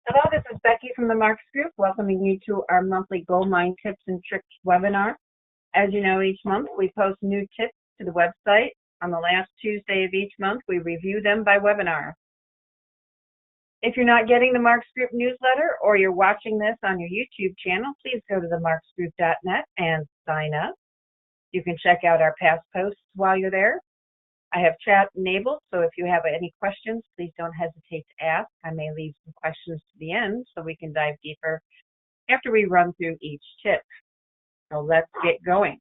Hello, this is Becky from the Marks Group, welcoming you to our monthly Goldmine Tips and Tricks webinar. As you know, each month we post new tips to the website. On the last Tuesday of each month, we review them by webinar. If you're not getting the Marks Group newsletter or you're watching this on your YouTube channel, please go to themarksgroup.net and sign up. You can check out our past posts while you're there. I have chat enabled, so if you have any questions, please don't hesitate to ask. I may leave some questions to the end so we can dive deeper after we run through each tip. So let's get going.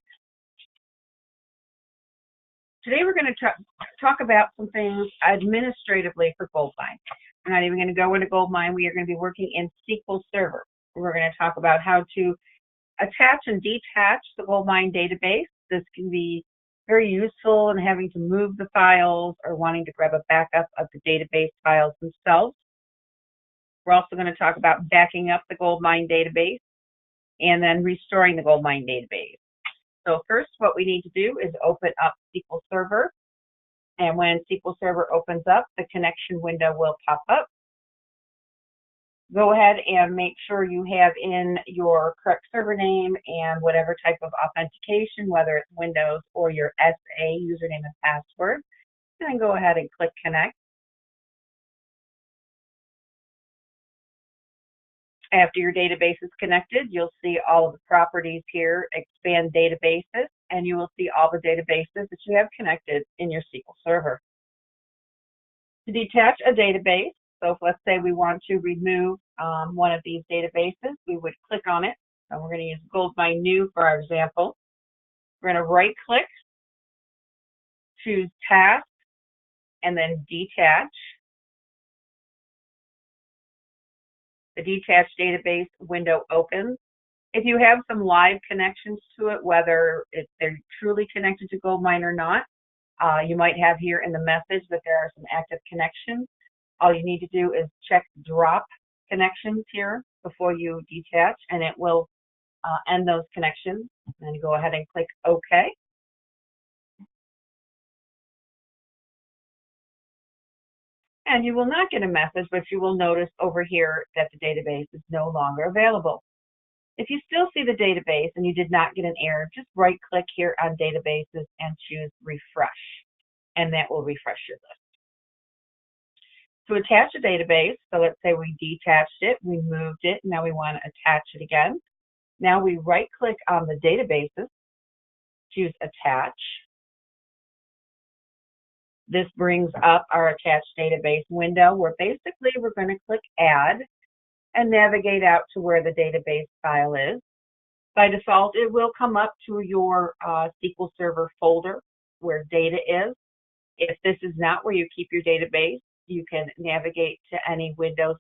Today we're going to talk about some things administratively for Goldmine. We're not even going to go into Goldmine. We are going to be working in SQL Server. We're going to talk about how to attach and detach the Goldmine database. This can be very useful in having to move the files or wanting to grab a backup of the database files themselves. We're also going to talk about backing up the Goldmine database and then restoring the Goldmine database. So first, what we need to do is open up SQL Server. And when SQL Server opens up, the connection window will pop up. Go ahead and make sure you have in your correct server name and whatever type of authentication, whether it's Windows or your SA username and password. And then go ahead and click Connect. After your database is connected, you'll see all of the properties here, expand databases, and you will see all the databases that you have connected in your SQL Server. To detach a database, so if let's say we want to remove one of these databases, we would click on it. So we're going to use Goldmine New for our example. We're going to right-click, choose Task, and then Detach. The detached database window opens. If you have some live connections to it, whether they're truly connected to Goldmine or not, you might have here in the message that there are some active connections. All you need to do is check drop connections here before you detach, and it will end those connections. And go ahead and click OK. And you will not get a message, but you will notice over here that the database is no longer available. If you still see the database and you did not get an error, just right-click here on Databases and choose Refresh, and that will refresh your list. To attach a database, so let's say we detached it, we moved it, now we want to attach it again. Now we right-click on the databases, choose Attach. This brings up our attached database window where basically we're going to click Add and navigate out to where the database file is. By default, it will come up to your SQL Server folder where data is. If this is not where you keep your database, you can navigate to any Windows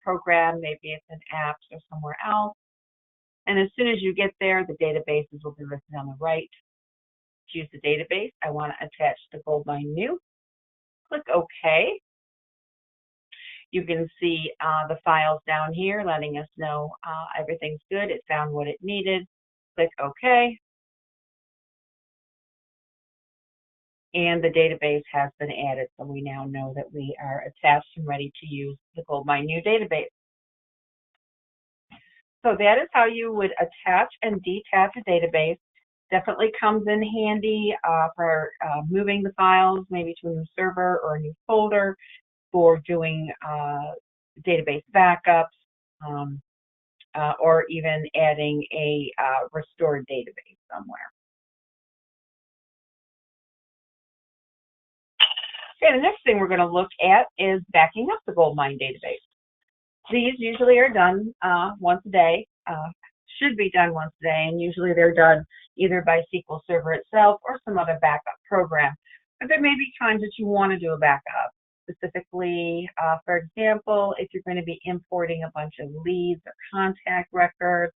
program, maybe it's in Apps or somewhere else. And as soon as you get there, the databases will be listed on the right. Choose the database. I want to attach the Goldmine New. Click OK. You can see the files down here letting us know everything's good. It found what it needed. Click OK. And the database has been added, so we now know that we are attached and ready to use the Goldmine New database. So that is how you would attach and detach a database. Definitely comes in handy for moving the files, maybe to a new server or a new folder, for doing database backups, or even adding a restored database somewhere. Okay, the next thing we're going to look at is backing up the Goldmine database. These usually are done once a day, should be done once a day, and usually they're done either by SQL Server itself or some other backup program. But there may be times that you want to do a backup. Specifically, for example, if you're going to be importing a bunch of leads or contact records,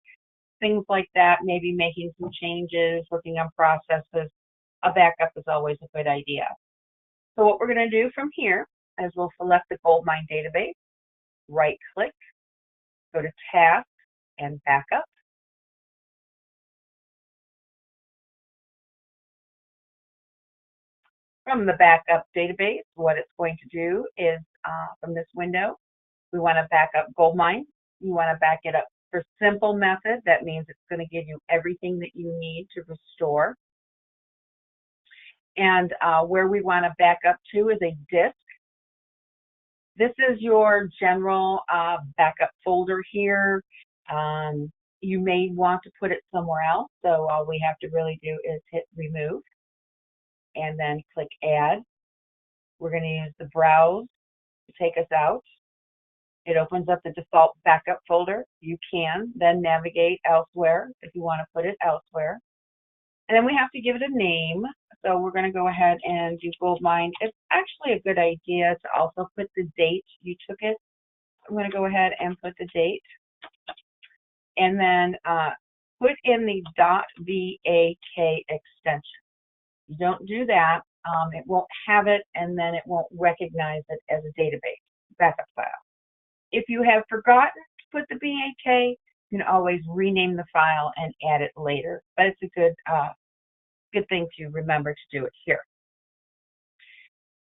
things like that, maybe making some changes, working on processes, a backup is always a good idea. So what we're going to do from here is we'll select the Goldmine database, right-click, go to Task and Backup. From the backup database, what it's going to do is, from this window, We want to back up Goldmine. You want to back it up for simple method. That means it's going to give you everything that you need to restore. And where we want to back up to is a disk. This is your general backup folder here. You may want to put it somewhere else, so all we have to really do is hit remove and then click add. We're going to use the browse to take us out. It opens up the default backup folder. You can then navigate elsewhere if you want to put it elsewhere. And then we have to give it a name. So we're going to go ahead and do Goldmine. It's actually a good idea to also put the date you took it. I'm going to go ahead and put the date. And then put in the .VAK extension. You don't do that, it won't have it, and then it won't recognize it as a database backup file. If you have forgotten to put the BAK, you can always rename the file and add it later. But it's a good thing to remember to do it here.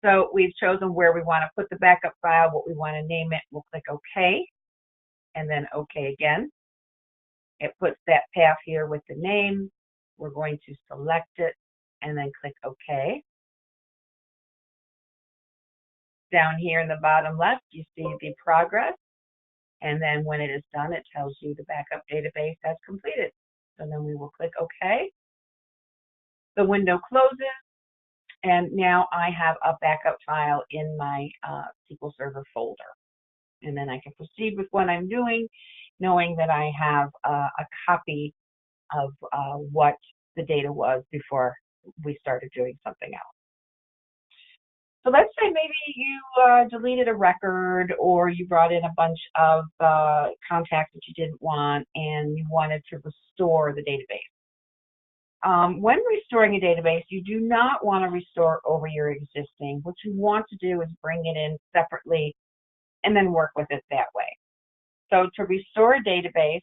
So we've chosen where we want to put the backup file, what we want to name it. We'll click OK, and then OK again. It puts that path here with the name. We're going to select it and then click OK. Down here in the bottom left, you see the progress. And then when it is done, it tells you the backup database has completed. So then we will click OK. The window closes. And now I have a backup file in my SQL Server folder. And then I can proceed with what I'm doing, knowing that I have a copy of what the data was before we started doing something else. So let's say maybe you deleted a record, or you brought in a bunch of contacts that you didn't want and you wanted to restore the database. When restoring a database, you do not want to restore over your existing. What you want to do is bring it in separately and then work with it that way. So to restore a database,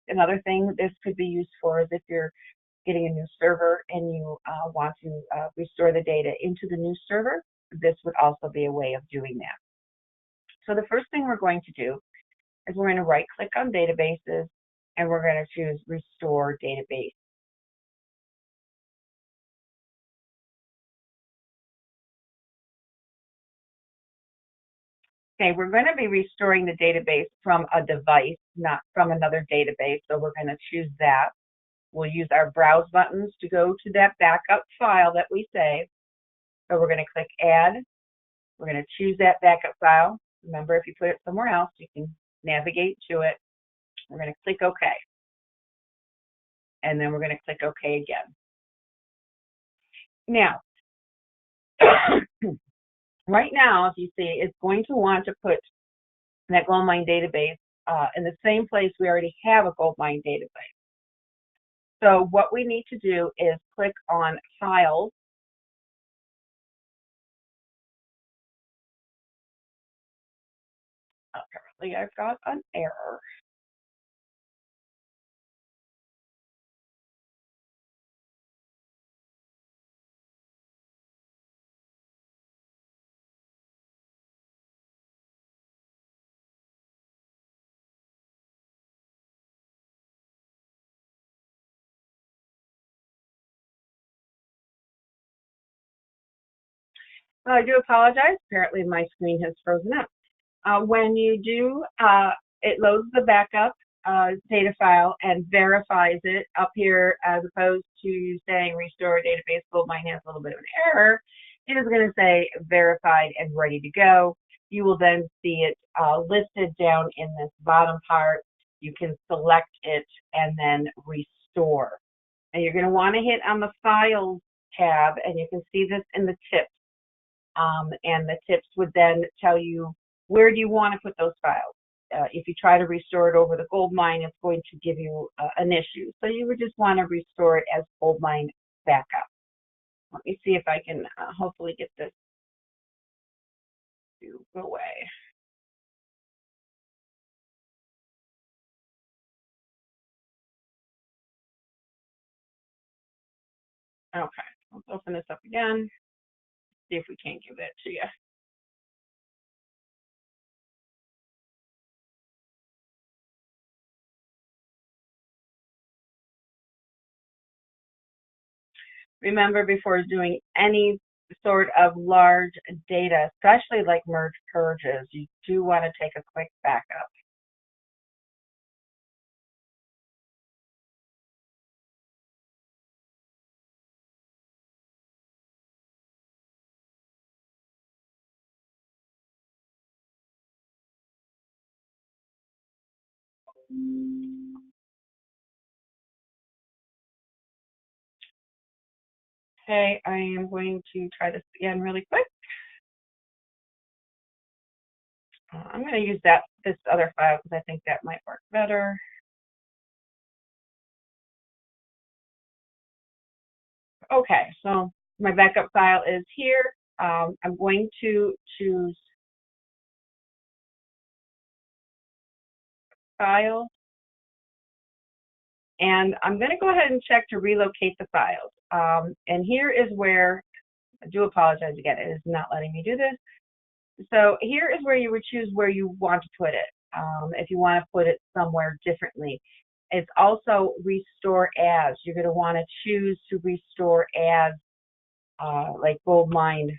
another thing this could be used for is if you're getting a new server and you want to restore the data into the new server, this would also be a way of doing that. So the first thing we're going to do is we're going to right click on databases and we're going to choose restore database. Okay, we're going to be restoring the database from a device, not from another database, so we're going to choose that. We'll use our browse buttons to go to that backup file that we saved. So we're going to click add. We're going to choose that backup file. Remember, if you put it somewhere else, you can navigate to it. We're going to click OK. And then we're going to click OK again. Now, right now, as you see, it's going to want to put that Goldmine database in the same place we already have a Goldmine database. So what we need to do is click on Files. Apparently, I've got an error. I do apologize. Apparently, my screen has frozen up. When you do, it loads the backup data file and verifies it up here, as opposed to saying restore database. Goldmine has a little bit of an error. It is going to say verified and ready to go. You will then see it listed down in this bottom part. You can select it and then restore. And you're going to want to hit on the Files tab, and you can see this in the tips. And the tips would then tell you where do you want to put those files. If you try to restore it over the Goldmine, it's going to give you an issue. So you would just want to restore it as Goldmine backup. Let me see if I can hopefully get this to go away. Okay, let's open this up again. See if we can't give that to you. Remember, before doing any sort of large data, especially like merge purges, you do want to take a quick backup. Okay, I am going to try this again really quick. I'm going to use this other file because I think that might work better. Okay, so my backup file is here. I'm going to choose File, and I'm going to go ahead and check to relocate the files. And here is where, I do apologize again, it is not letting me do this. So here is where you would choose where you want to put it, if you want to put it somewhere differently. It's also restore as. You're going to want to choose to restore as, like Goldmine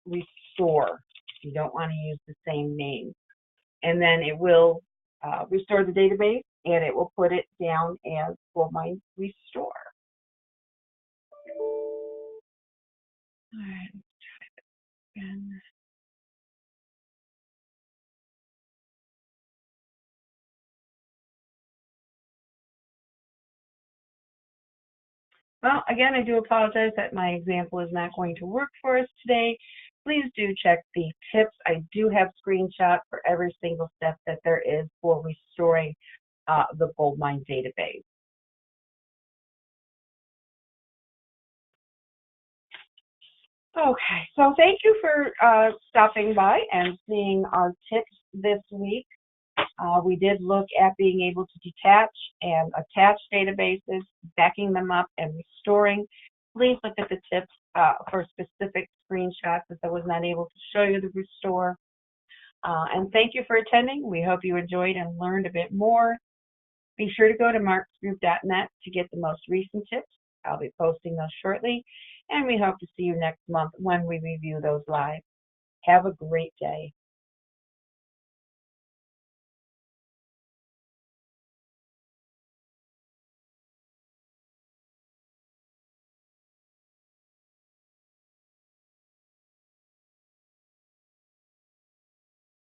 restore. You don't want to use the same name. And then it will restore the database, and it will put it down as Goldmine restore. All right. And well, again, I do apologize that my example is not going to work for us today. Please do check the tips. I do have screenshots for every single step that there is for restoring the Goldmine database. Okay, so thank you for stopping by and seeing our tips this week. We did look at being able to detach and attach databases, backing them up, and restoring. Please look at the tips for specific screenshots if I was not able to show you the restore. And thank you for attending. We hope you enjoyed and learned a bit more. Be sure to go to marksgroup.net to get the most recent tips. I'll be posting those shortly, and we hope to see you next month when we review those live. Have a great day.